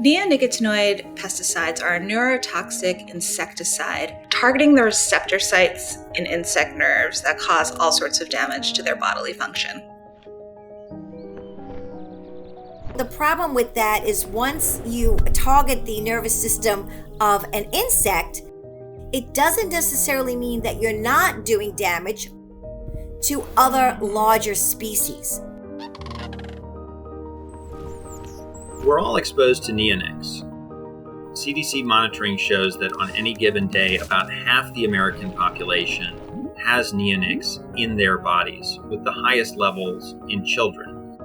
Neonicotinoid pesticides are a neurotoxic insecticide targeting the receptor sites in insect nerves that cause all sorts of damage to their bodily function. The problem with that is once you target the nervous system of an insect, it doesn't necessarily mean that you're not doing damage to other larger species. We're all exposed to neonics. CDC monitoring shows that on any given day, about half the American population has neonics in their bodies, with the highest levels in children.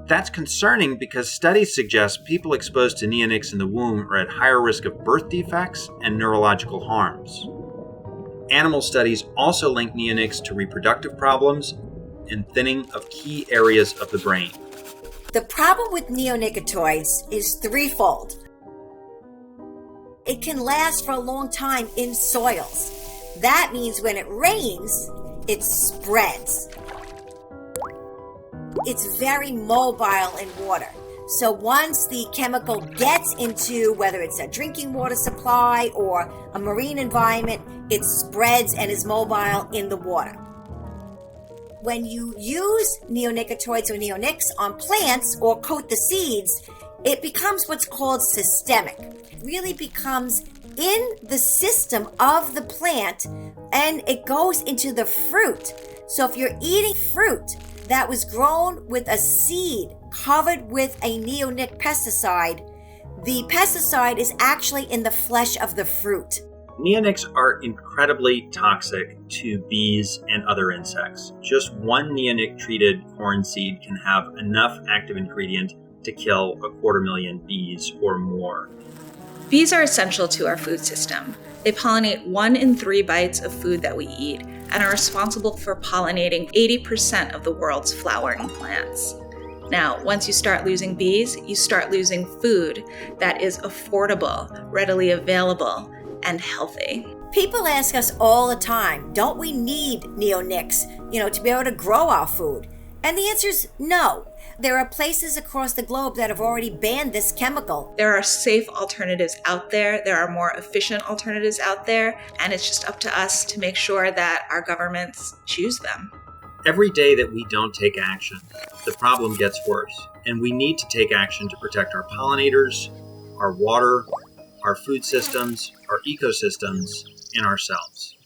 That's concerning because studies suggest people exposed to neonics in the womb are at higher risk of birth defects and neurological harms. Animal studies also link neonics to reproductive problems and thinning of key areas of the brain. The problem with neonicotinoids is threefold. It can last for a long time in soils. That means when it rains, it spreads. It's very mobile in water. So once the chemical gets into whether it's a drinking water supply or a marine environment, it spreads and is mobile in the water. When you use neonicotinoids or neonics on plants or coat the seeds, it becomes what's called systemic. It really becomes in the system of the plant and it goes into the fruit. So if you're eating fruit that was grown with a seed covered with a neonic pesticide, the pesticide is actually in the flesh of the fruit. Neonics are incredibly toxic to bees and other insects. Just one neonic-treated corn seed can have enough active ingredient to kill 250,000 bees or more. Bees are essential to our food system. They pollinate 1 in 3 bites of food that we eat and are responsible for pollinating 80% of the world's flowering plants. Now, once you start losing bees, you start losing food that is affordable, readily available, and healthy. People ask us all the time, don't we need neonics, to be able to grow our food? And the answer is no. There are places across the globe that have already banned this chemical. There are safe alternatives out there. There are more efficient alternatives out there. And it's just up to us to make sure that our governments choose them. Every day that we don't take action, the problem gets worse. And we need to take action to protect our pollinators, our water, our food systems, our ecosystems, and ourselves.